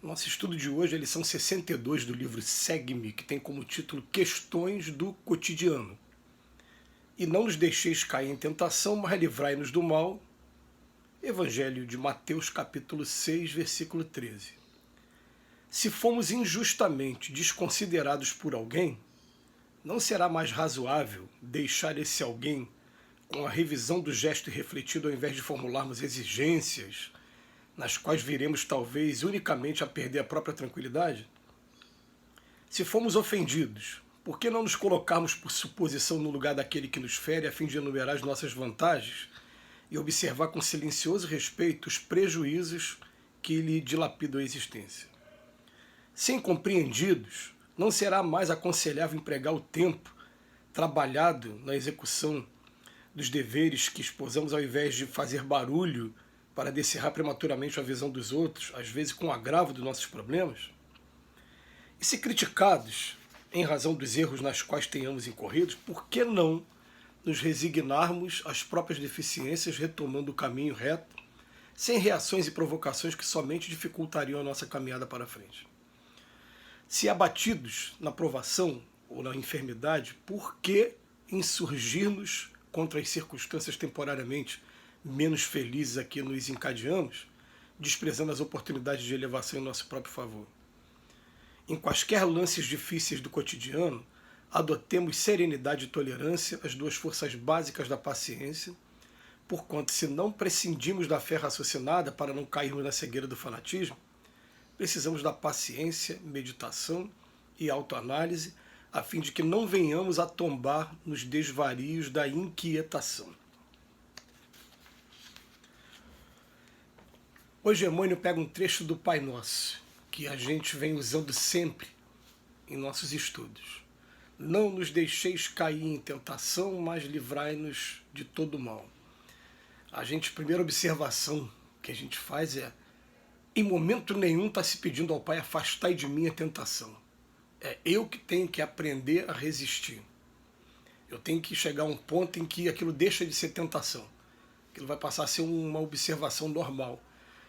Nosso estudo de hoje é a lição 62 do livro Segue-me, que tem como título Questões do Cotidiano. E não nos deixeis cair em tentação, mas livrai-nos do mal. Evangelho de Mateus, capítulo 6, versículo 13. Se fomos injustamente desconsiderados por alguém, não será mais razoável deixar esse alguém com a revisão do gesto refletido ao invés de formularmos exigências nas quais viremos talvez unicamente a perder a própria tranquilidade? Se fomos ofendidos, por que não nos colocarmos por suposição no lugar daquele que nos fere a fim de enumerar as nossas vantagens e observar com silencioso respeito os prejuízos que lhe dilapidam a existência? Se incompreendidos, não será mais aconselhável empregar o tempo trabalhado na execução dos deveres que esposamos ao invés de fazer barulho para descerrar prematuramente a visão dos outros, às vezes com agravo dos nossos problemas? E se criticados em razão dos erros nas quais tenhamos incorrido, por que não nos resignarmos às próprias deficiências, retomando o caminho reto, sem reações e provocações que somente dificultariam a nossa caminhada para frente? Se abatidos na provação ou na enfermidade, por que insurgir-nos contra as circunstâncias temporariamente menos felizes a que nos encadeamos, desprezando as oportunidades de elevação em nosso próprio favor? Em quaisquer lances difíceis do cotidiano, adotemos serenidade e tolerância, as duas forças básicas da paciência, porquanto, se não prescindimos da fé raciocinada para não cairmos na cegueira do fanatismo, precisamos da paciência, meditação e autoanálise, a fim de que não venhamos a tombar nos desvarios da inquietação. Hoje Emmanuel pega um trecho do Pai Nosso, que a gente vem usando sempre em nossos estudos. Não nos deixeis cair em tentação, mas livrai-nos de todo mal. A primeira observação que a gente faz é: em momento nenhum está se pedindo ao Pai, afastai de mim a tentação. É eu que tenho que aprender a resistir. Eu tenho que chegar a um ponto em que aquilo deixa de ser tentação. Aquilo vai passar a ser uma observação normal.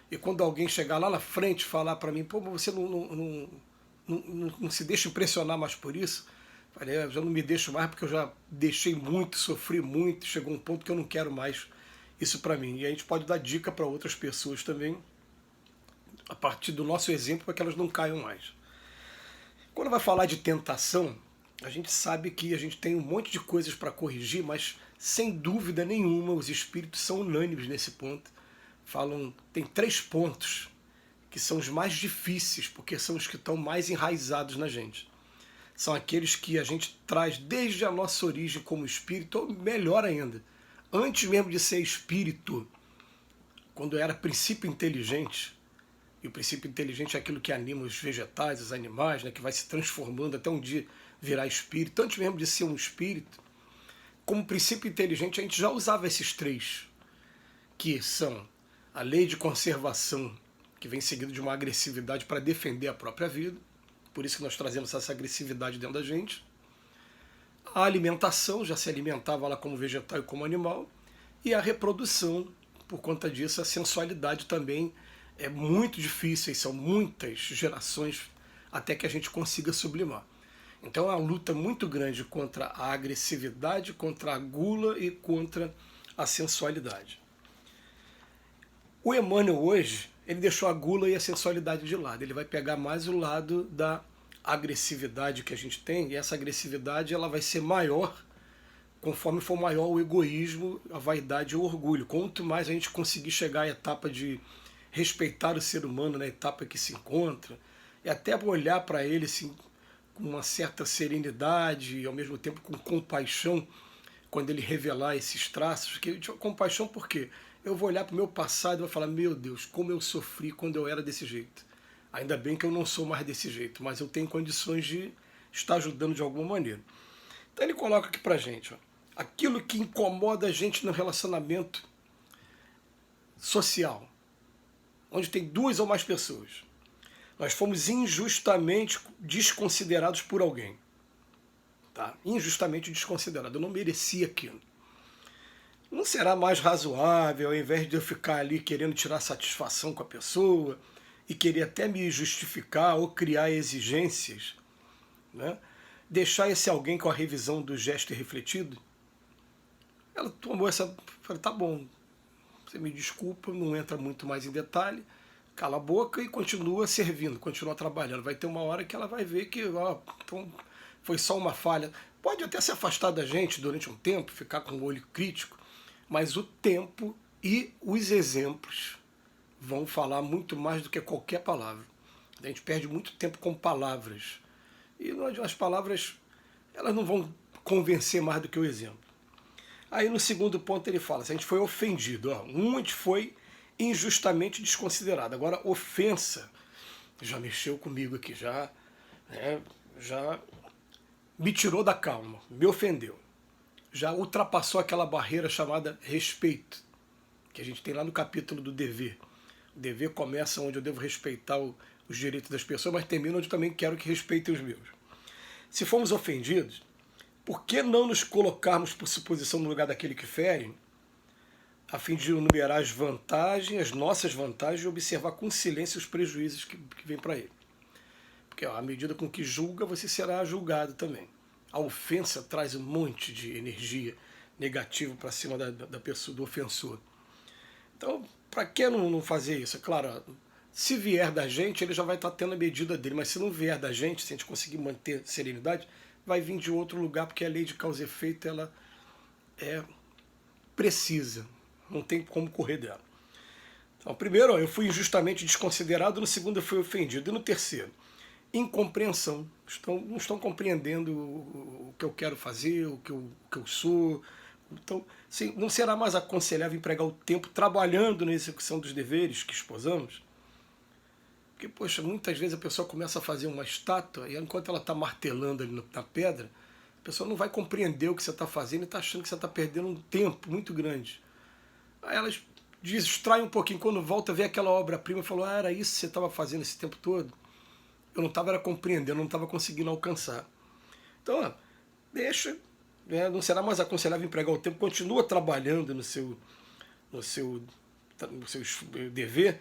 E quando alguém chegar lá na frente e falar para mim, pô, mas você não se deixa impressionar mais por isso? Eu falei, eu já não me deixo mais porque eu já deixei muito, sofri muito, chegou um ponto que eu não quero mais isso para mim. E a gente pode dar dica para outras pessoas também, a partir do nosso exemplo, para que elas não caiam mais. Quando vai falar de tentação, a gente sabe que a gente tem um monte de coisas para corrigir, mas sem dúvida nenhuma os espíritos são unânimes nesse ponto. Tem 3 pontos que são os mais difíceis, porque são os que estão mais enraizados na gente. São aqueles que a gente traz desde a nossa origem como espírito, ou melhor ainda, antes mesmo de ser espírito, quando era princípio inteligente. E o princípio inteligente é aquilo que anima os vegetais, os animais, né, que vai se transformando até um dia virar espírito. Antes mesmo de ser um espírito, como princípio inteligente, a gente já usava esses 3, que são a lei de conservação, que vem seguido de uma agressividade para defender a própria vida, por isso que nós trazemos essa agressividade dentro da gente. A alimentação, já se alimentava lá como vegetal e como animal, e a reprodução, por conta disso, a sensualidade também é muito difícil, são muitas gerações até que a gente consiga sublimar. Então é uma luta muito grande contra a agressividade, contra a gula e contra a sensualidade. O Emmanuel hoje, ele deixou a gula e a sensualidade de lado. Ele vai pegar mais o lado da agressividade que a gente tem, e essa agressividade ela vai ser maior conforme for maior o egoísmo, a vaidade e o orgulho. Quanto mais a gente conseguir chegar à etapa de respeitar o ser humano na etapa que se encontra, e até olhar para ele assim, com uma certa serenidade e ao mesmo tempo com compaixão, quando ele revelar esses traços. Porque compaixão por quê? Eu vou olhar para o meu passado e vou falar, meu Deus, como eu sofri quando eu era desse jeito. Ainda bem que eu não sou mais desse jeito, mas eu tenho condições de estar ajudando de alguma maneira. Então ele coloca aqui para a gente, ó, aquilo que incomoda a gente no relacionamento social, onde tem 2 ou mais pessoas. Nós fomos injustamente desconsiderados por alguém. Tá? Injustamente desconsiderado. Eu não merecia aquilo. Não será mais razoável, ao invés de eu ficar ali querendo tirar satisfação com a pessoa, e querer até me justificar ou criar exigências, né? Deixar esse alguém com a revisão do gesto refletido, ela tomou essa... Falei, tá bom, você me desculpa, não entra muito mais em detalhe, cala a boca e continua servindo, continua trabalhando. Vai ter uma hora que ela vai ver que ó, então, foi só uma falha. Pode até se afastar da gente durante um tempo, ficar com o olho crítico, mas o tempo e os exemplos vão falar muito mais do que qualquer palavra. A gente perde muito tempo com palavras. E as palavras, elas não vão convencer mais do que o exemplo. Aí no segundo ponto ele fala, se a gente foi ofendido, ó, a gente foi injustamente desconsiderado. Agora, ofensa, já mexeu comigo aqui, já me tirou da calma, me ofendeu. Já ultrapassou aquela barreira chamada respeito, que a gente tem lá no capítulo do dever. O dever começa onde eu devo respeitar os direitos das pessoas, mas termina onde eu também quero que respeitem os meus. Se fomos ofendidos, por que não nos colocarmos por suposição no lugar daquele que fere, a fim de enumerar as vantagens, as nossas vantagens, e observar com silêncio os prejuízos que vêm para ele? Porque ó, à medida com que julga, você será julgado também. A ofensa traz um monte de energia negativa para cima da pessoa, do ofensor. Então, para que não fazer isso? É claro, se vier da gente, ele já vai estar tendo a medida dele, mas se não vier da gente, se a gente conseguir manter serenidade, vai vir de outro lugar, porque a lei de causa e efeito ela é precisa, não tem como correr dela. Então, primeiro, ó, eu fui injustamente desconsiderado, no segundo, eu fui ofendido, e no terceiro, incompreensão. Não estão compreendendo o que eu quero fazer, o que eu sou. Então, sim, não será mais aconselhável empregar o tempo trabalhando na execução dos deveres que esposamos? Porque, poxa, muitas vezes a pessoa começa a fazer uma estátua e enquanto ela está martelando ali na pedra, a pessoa não vai compreender o que você está fazendo e está achando que você está perdendo um tempo muito grande. Aí elas distraem um pouquinho, quando volta, vê aquela obra-prima e falou, ah, era isso que você estava fazendo esse tempo todo? Eu não estava compreendendo, não estava conseguindo alcançar. Então, ó, deixa, né, não será mais aconselhável empregar o tempo, continua trabalhando no seu dever,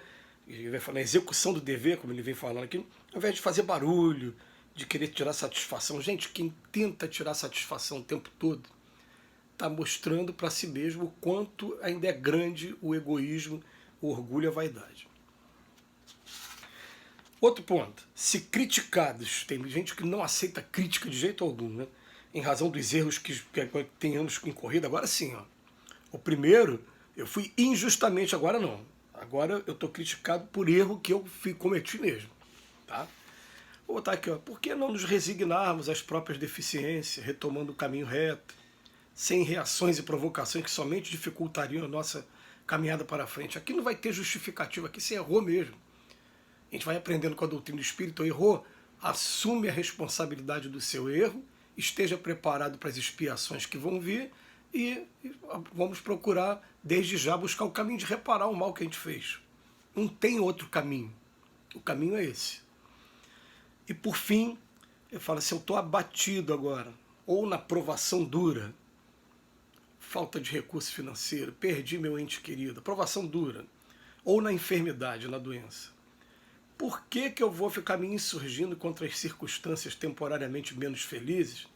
na execução do dever, como ele vem falando aqui, ao invés de fazer barulho, de querer tirar satisfação. Gente, quem tenta tirar satisfação o tempo todo está mostrando para si mesmo o quanto ainda é grande o egoísmo, o orgulho e a vaidade. Outro ponto, se criticados, tem gente que não aceita crítica de jeito algum, né? Em razão dos erros que tenhamos incorrido, agora sim, ó. O primeiro, eu fui injustamente, agora não. Agora eu estou criticado por erro que eu cometi mesmo. Tá? Vou botar aqui, ó. Por que não nos resignarmos às próprias deficiências, retomando o caminho reto, sem reações e provocações que somente dificultariam a nossa caminhada para frente? Aqui não vai ter justificativa, aqui você errou mesmo. A gente vai aprendendo com a doutrina do Espírito, errou, assume a responsabilidade do seu erro, esteja preparado para as expiações que vão vir e vamos procurar, desde já, buscar o caminho de reparar o mal que a gente fez. Não tem outro caminho. O caminho é esse. E por fim, eu falo assim, eu estou abatido agora, ou na provação dura, falta de recurso financeiro, perdi meu ente querido, provação dura, ou na enfermidade, na doença. Por que eu vou ficar me insurgindo contra as circunstâncias temporariamente menos felizes,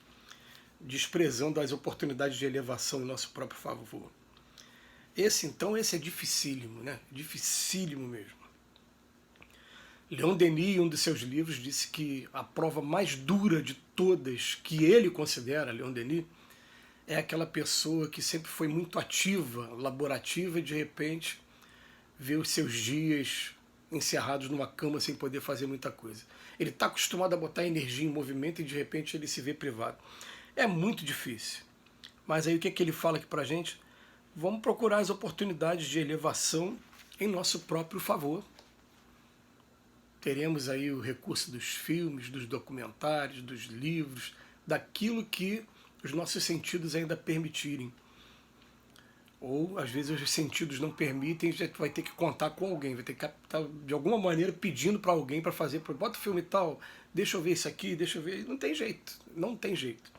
desprezando as oportunidades de elevação em nosso próprio favor? Esse é dificílimo, né? Dificílimo mesmo. Leon Denis, em um dos seus livros, disse que a prova mais dura de todas, que ele considera, Leon Denis, é aquela pessoa que sempre foi muito ativa, laborativa, e de repente vê os seus dias encerrados numa cama sem poder fazer muita coisa. Ele está acostumado a botar energia em movimento e de repente ele se vê privado. É muito difícil. Mas aí o que é que ele fala aqui pra gente? Vamos procurar as oportunidades de elevação em nosso próprio favor. Teremos aí o recurso dos filmes, dos documentários, dos livros, daquilo que os nossos sentidos ainda permitirem. Ou, às vezes, os sentidos não permitem, a gente vai ter que contar com alguém, vai ter que estar, de alguma maneira, pedindo para alguém para fazer, bota o filme e tal, deixa eu ver isso aqui, deixa eu ver. Não tem jeito, não tem jeito.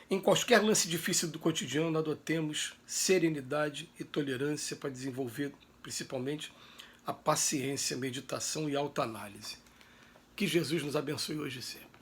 Em qualquer lance difícil do cotidiano, adotemos serenidade e tolerância para desenvolver, principalmente, a paciência, meditação e autoanálise. Que Jesus nos abençoe hoje e sempre.